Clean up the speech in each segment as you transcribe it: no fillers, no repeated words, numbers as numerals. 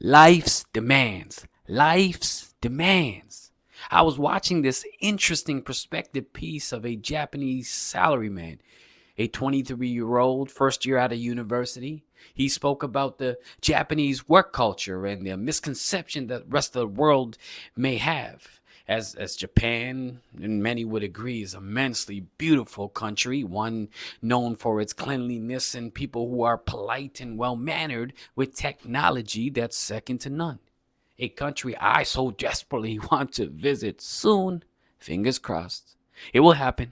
Life's demands. Life's demands. I was watching this interesting perspective piece of a Japanese salaryman, a 23-year-old, first year out of university. He spoke about the Japanese work culture and the misconception that the rest of the world may have. As Japan, and many would agree, is an immensely beautiful country, one known for its cleanliness and people who are polite and well-mannered with technology that's second to none. A country I so desperately want to visit soon. Fingers crossed. It will happen.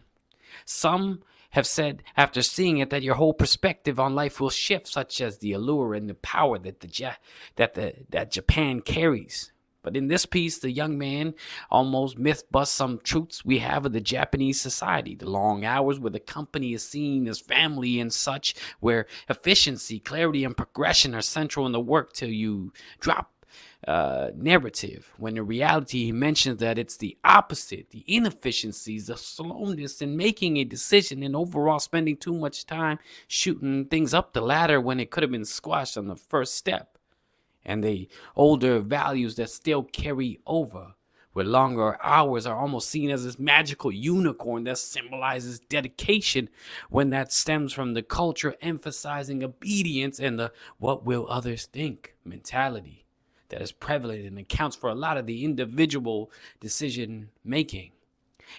Some have said after seeing it that your whole perspective on life will shift, such as the allure and the power that Japan carries. But in this piece, the young man almost myth busts some truths we have of the Japanese society. The long hours where the company is seen as family and such, where efficiency, clarity, and progression are central in the work till you drop narrative, when in reality he mentions that it's the opposite, the inefficiencies, the slowness in making a decision, and overall spending too much time shooting things up the ladder when it could have been squashed on the first step, and the older values that still carry over, where longer hours are almost seen as this magical unicorn that symbolizes dedication, when that stems from the culture emphasizing obedience and the what will others think mentality that is prevalent and accounts for a lot of the individual decision making,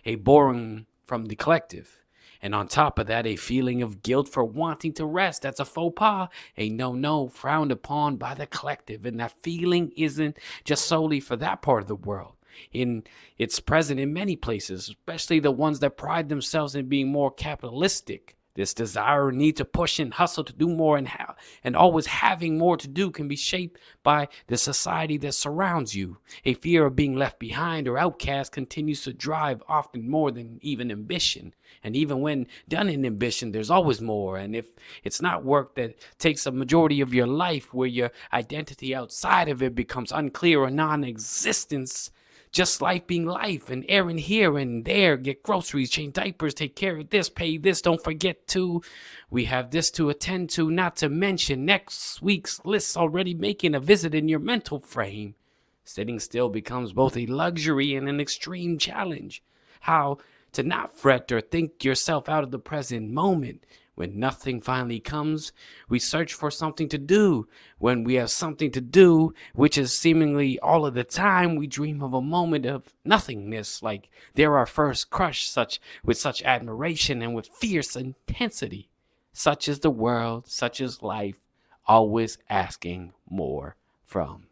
a borrowing from the collective. And on top of that, a feeling of guilt for wanting to rest. That's a faux pas, a no, frowned upon by the collective. And that feeling isn't just solely for that part of the world. It's present in many places, especially the ones that pride themselves in being more capitalistic. This desire or need to push and hustle to do more and always having more to do can be shaped by the society that surrounds you. A fear of being left behind or outcast continues to drive often more than even ambition. And even when done in ambition, there's always more. And if it's not work that takes a majority of your life, where your identity outside of it becomes unclear or non-existence, just life being life, and errand here and there, get groceries, change diapers, take care of this, pay this, don't forget to. We have this to attend to, not to mention next week's list already making a visit in your mental frame. Sitting still becomes both a luxury and an extreme challenge. How to not fret or think yourself out of the present moment. When nothing finally comes, we search for something to do. When we have something to do, which is seemingly all of the time, we dream of a moment of nothingness, like they're our first crush, with such admiration and with fierce intensity. Such is the world, such is life, always asking more from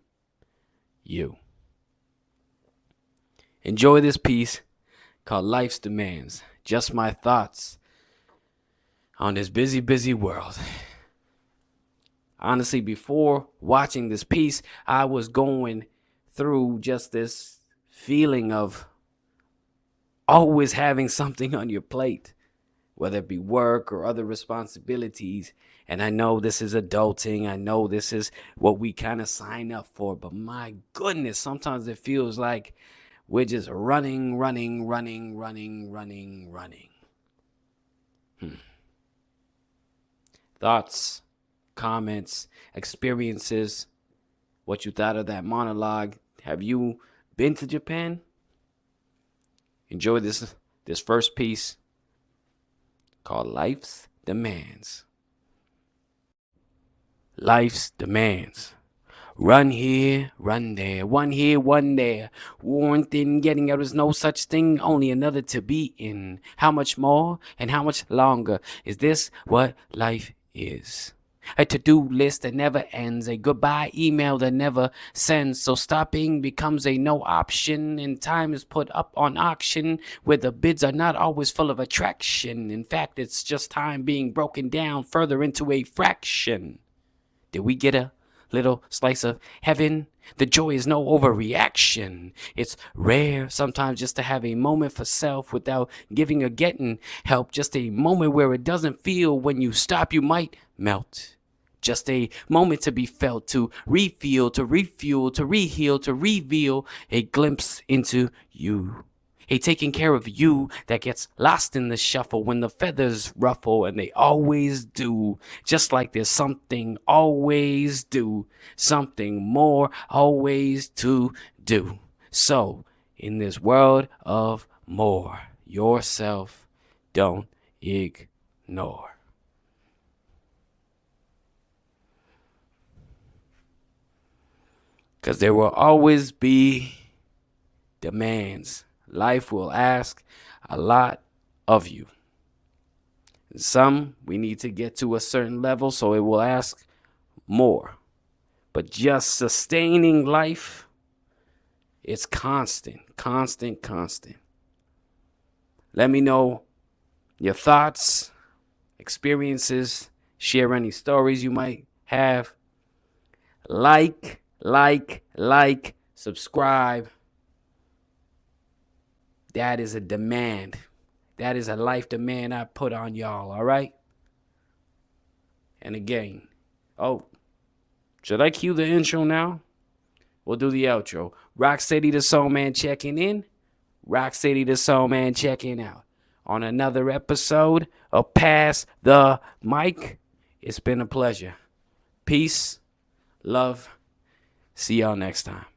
you. Enjoy this piece called Life's Demands. Just my thoughts on this busy world. Honestly, before watching this piece, I was going through just this feeling of always having something on your plate, whether it be work or other responsibilities. And I know this is adulting. I know this is what we kind of sign up for. But my goodness, sometimes it feels like we're just running. Thoughts, comments, experiences, what you thought of that monologue. Have you been to Japan? Enjoy this first piece called Life's Demands. Life's demands. Run here, run there, one here, one there. Worn thin, getting out is no such thing, only another to be in. How much more and how much longer? Is this what life is? A to-do list that never ends, a goodbye email that never sends. So stopping becomes a no option, and time is put up on auction, where the bids are not always full of attraction. In fact, it's just time being broken down further into a fraction. Did we get a little slice of heaven? The joy is no overreaction. It's rare sometimes just to have a moment for self without giving or getting help. Just a moment where it doesn't feel when you stop you might melt. Just a moment to be felt, to refeel, to refuel, to reheal, to reveal a glimpse into you. A taking care of you that gets lost in the shuffle when the feathers ruffle, and they always do. Just like there's something always do, something more always to do. So, in this world of more, yourself don't ignore. Because there will always be demands. Life will ask a lot of you. Some we need to get to a certain level, so it will ask more. But just sustaining life, it's constant. Let me know your thoughts, experiences, share any stories you might have. Like, subscribe. That is a demand. That is a life demand I put on y'all, all right? And again, should I cue the intro now? We'll do the outro. Rock City the Soul Man checking in. Rock City the Soul Man checking out. On another episode of Pass the Mic. It's been a pleasure. Peace, love. See y'all next time.